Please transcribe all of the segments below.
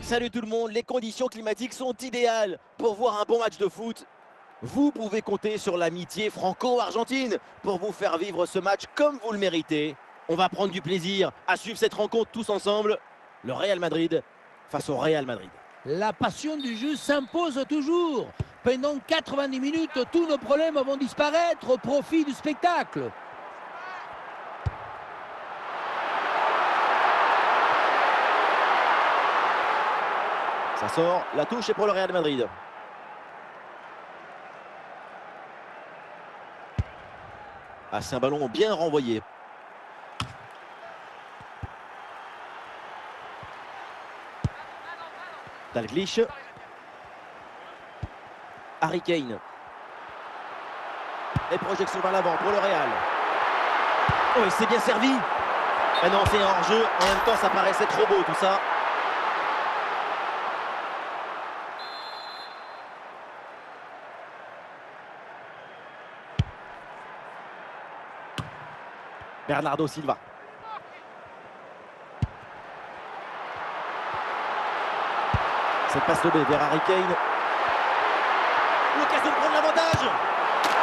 Salut tout le monde, les conditions climatiques sont idéales pour voir un bon match de foot. Vous pouvez compter sur l'amitié franco-argentine pour vous faire vivre ce match comme vous le méritez. On va prendre du plaisir à suivre cette rencontre tous ensemble. Le Real Madrid face au Real Madrid. La passion du jeu s'impose toujours. Pendant 90 minutes, tous nos problèmes vont disparaître au profit du spectacle. Ça sort, la touche est pour le Real Madrid. Ah, c'est un ballon bien renvoyé. Dalglish. Harry Kane. Et projection vers l'avant pour le Real. Oh, il s'est bien servi. Ah non, c'est un hors-jeu. En même temps, ça paraissait trop beau tout ça. Bernardo Silva. Cette passe lobée vers Harry Kane. L'occasion de prendre l'avantage.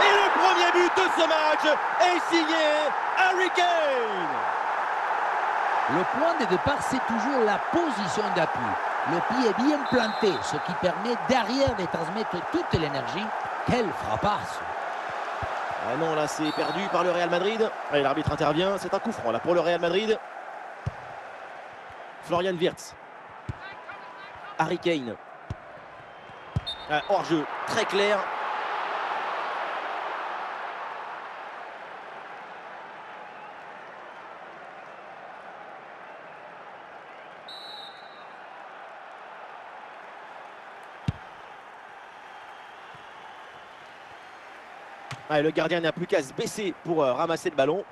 Et le premier but de ce match est signé Harry Kane. Le point de départ, c'est toujours la position d'appui. Le pied est bien planté, ce qui permet derrière de transmettre toute l'énergie. Quelle frappasse! Ah non, là c'est perdu par le Real Madrid. Et l'arbitre intervient, c'est un coup franc là pour le Real Madrid. Florian Wirtz. Harry Kane. Hors-jeu, très clair. Ah, et le gardien n'a plus qu'à se baisser pour ramasser le ballon.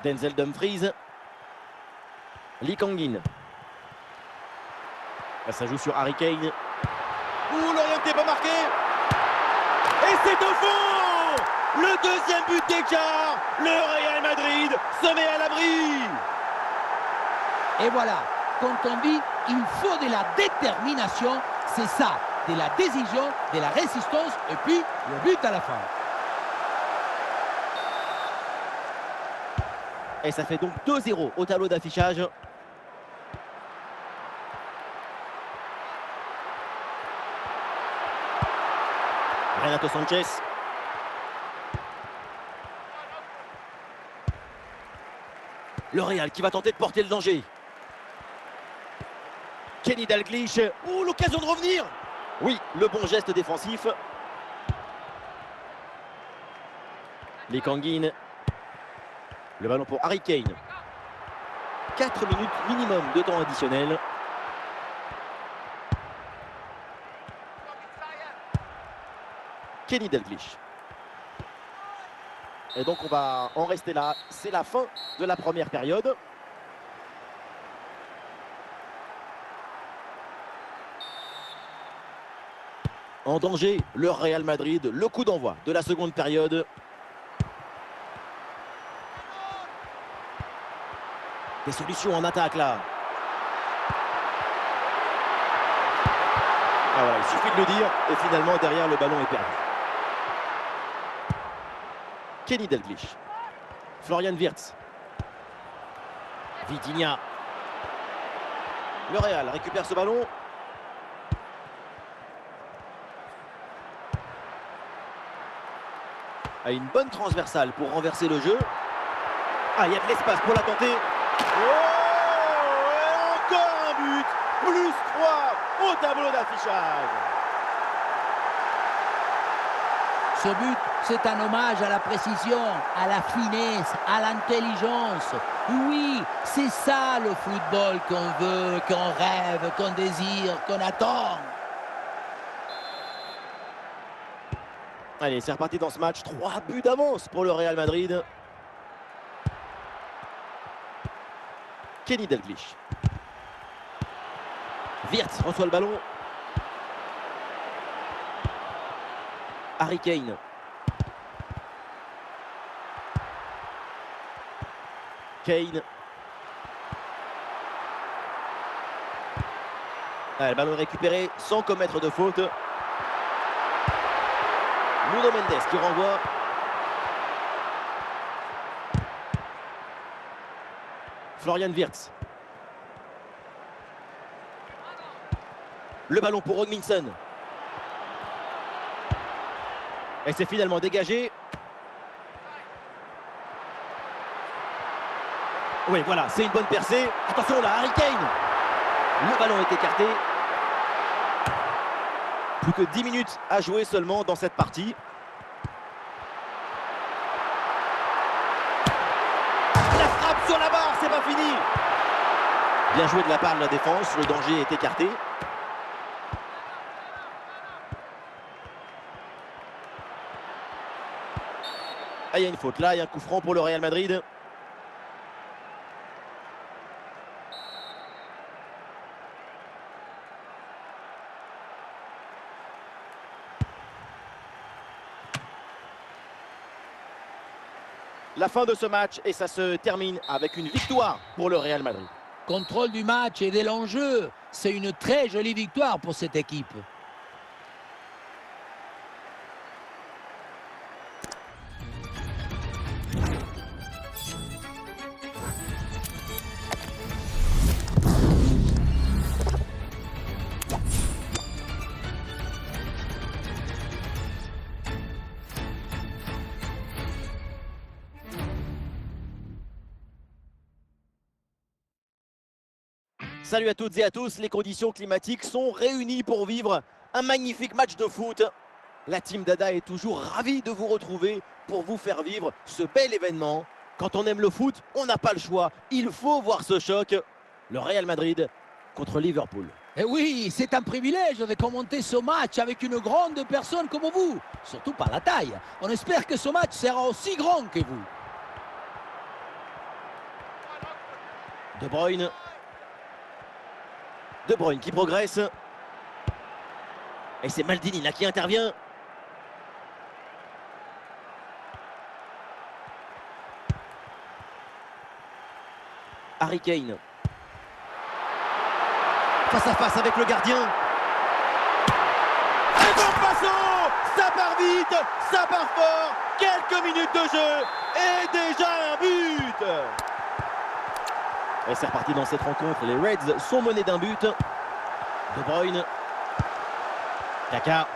Denzel Dumfries. Lee Kangin. Là, ça joue sur Harry Kane. Ouh, l'orienté pas marqué. Et c'est au fond. Le deuxième but d'écart. Le Real Madrid se met à l'abri. Et voilà, quand on dit il faut de la détermination, c'est ça, de la décision, de la résistance et puis le but à la fin. Et ça fait donc 2-0 au tableau d'affichage. Renato Sanchez. Le Real qui va tenter de porter le danger. Kenny Dalglish. Ouh, l'occasion de revenir. Oui, le bon geste défensif. Lee Kangin. Le ballon pour Harry Kane. 4 minutes minimum de temps additionnel. Kenny Dalglish. Et donc on va en rester là. C'est la fin de la première période. En danger, le Real Madrid. Le coup d'envoi de la seconde période. Des solutions en attaque là. Ah voilà, il suffit de le dire. Et finalement, derrière, le ballon est perdu. Kenny Dalglish. Florian Wirtz. Vitinha. Le Real récupère ce ballon. A une bonne transversale pour renverser le jeu. Ah, il y a de l'espace pour la tenter. Oh, et encore un but. Plus 3 au tableau d'affichage. Ce but, c'est un hommage à la précision, à la finesse, à l'intelligence. Oui, c'est ça le football qu'on veut, qu'on rêve, qu'on désire, qu'on attend. Allez, c'est reparti dans ce match. 3 buts d'avance pour le Real Madrid. Kenny Dalglish. Wirtz reçoit le ballon. Harry Kane. Kane. Ah, le ballon récupéré sans commettre de faute. Nuno Mendes qui renvoie. Florian Wirtz. Le ballon pour Hugminson. Et c'est finalement dégagé. Oui, voilà, c'est une bonne percée. Attention là, Harry Kane. Le ballon est écarté. Plus que 10 minutes à jouer seulement dans cette partie. La frappe sur la barre, c'est pas fini. Bien joué de la part de la défense, le danger est écarté. Ah, il y a une faute là, il y a un coup franc pour le Real Madrid. La fin de ce match et ça se termine avec une victoire pour le Real Madrid. Contrôle du match et de l'enjeu. C'est une très jolie victoire pour cette équipe. Salut à toutes et à tous, les conditions climatiques sont réunies pour vivre un magnifique match de foot. La team Dada est toujours ravie de vous retrouver pour vous faire vivre ce bel événement. Quand on aime le foot, on n'a pas le choix. Il faut voir ce choc. Le Real Madrid contre Liverpool. Et oui, c'est un privilège de commenter ce match avec une grande personne comme vous. Surtout par la taille. On espère que ce match sera aussi grand que vous. De Bruyne. De Bruyne qui progresse. Et c'est Maldini là qui intervient. Harry Kane. Face à face avec le gardien. Un bon passant. Ça part vite, ça part fort. Quelques minutes de jeu et déjà un but. Et c'est reparti dans cette rencontre. Les Reds sont menés d'un but. De Bruyne. Kaka.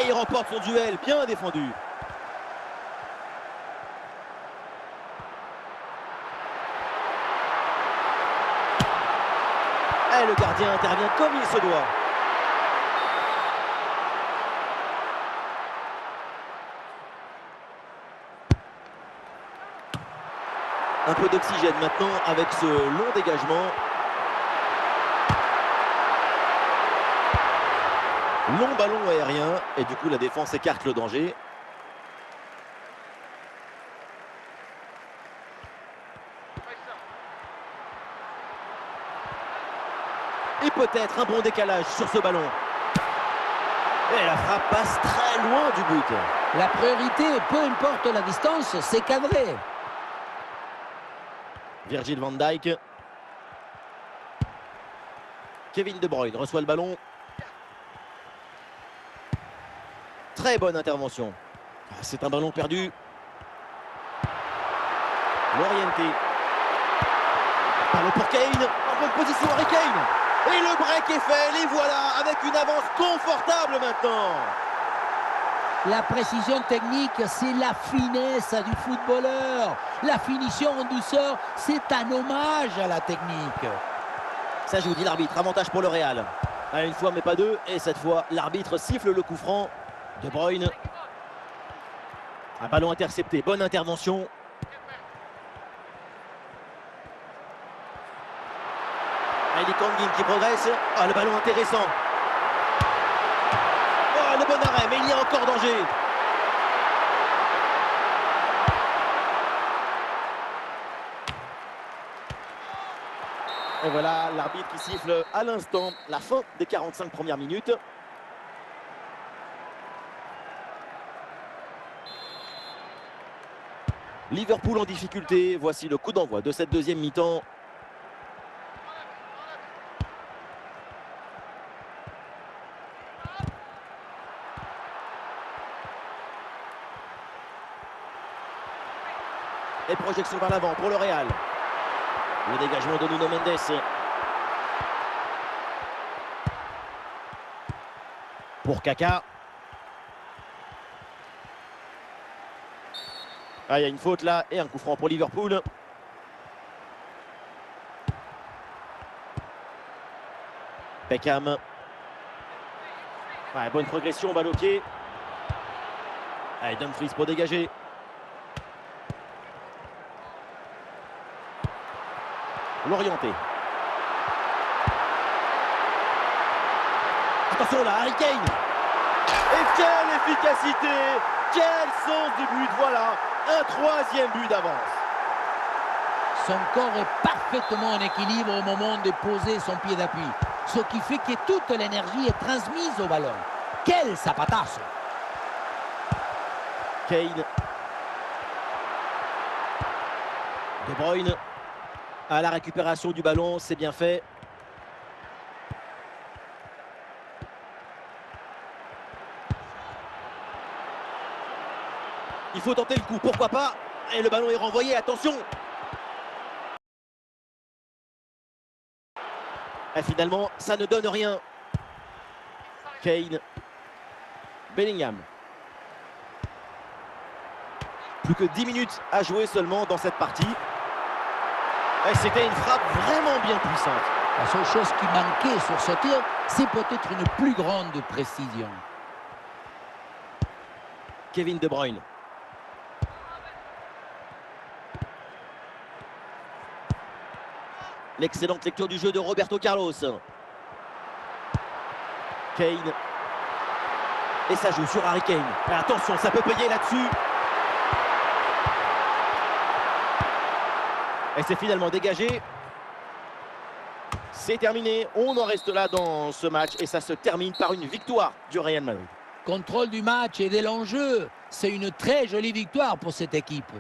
Et il remporte son duel. Bien défendu. Et le gardien intervient comme il se doit. Un peu d'oxygène maintenant avec ce long dégagement. Long ballon aérien et du coup la défense écarte le danger. Et peut-être un bon décalage sur ce ballon. Et la frappe passe très loin du but. La priorité, peu importe la distance, c'est cadré. Virgil van Dijk. Kevin De Bruyne reçoit le ballon. Très bonne intervention. C'est un ballon perdu. Loriente. Ballon pour Kane. En bonne position Harry Kane. Et le break est fait. Les voilà avec une avance confortable maintenant. La précision technique, c'est la finesse du footballeur. La finition en douceur, c'est un hommage à la technique. Ça joue, dit l'arbitre. Avantage pour le Real. Une fois mais pas deux. Et cette fois, l'arbitre siffle le coup franc. De Bruyne. Un ballon intercepté. Bonne intervention. Eli Kangin qui progresse. Ah, le ballon intéressant. Oh, le bon arrêt, mais il y a encore danger. Et voilà l'arbitre qui siffle à l'instant la fin des 45 premières minutes. Liverpool en difficulté. Voici le coup d'envoi de cette deuxième mi-temps. projection vers l'avant pour le Real. Le dégagement de Nuno Mendes. Pour Kaka. Ah, il y a une faute là et un coup franc pour Liverpool. Beckham. Ouais, bonne progression, balle au pied. Allez, Dumfries pour dégager. L'orienter. Attention là, Harry Kane. Et quelle efficacité! Quel sens du but! Voilà, un troisième but d'avance. Son corps est parfaitement en équilibre au moment de poser son pied d'appui. Ce qui fait que toute l'énergie est transmise au ballon. Quel zapatazo! Kane. De Bruyne. À la récupération du ballon, c'est bien fait. Il faut tenter le coup, pourquoi pas? Et le ballon est renvoyé, attention! Et finalement, ça ne donne rien. Kane. Bellingham. Plus que 10 minutes à jouer seulement dans cette partie. Et c'était une frappe vraiment bien puissante. La seule chose qui manquait sur ce tir, c'est peut-être une plus grande précision. Kevin De Bruyne. L'excellente lecture du jeu de Roberto Carlos. Kane. Et ça joue sur Harry Kane. Et attention, ça peut payer là-dessus. Et c'est finalement dégagé. C'est terminé. On en reste là dans ce match. Et ça se termine par une victoire du Real Madrid. Contrôle du match et de l'enjeu. C'est une très jolie victoire pour cette équipe.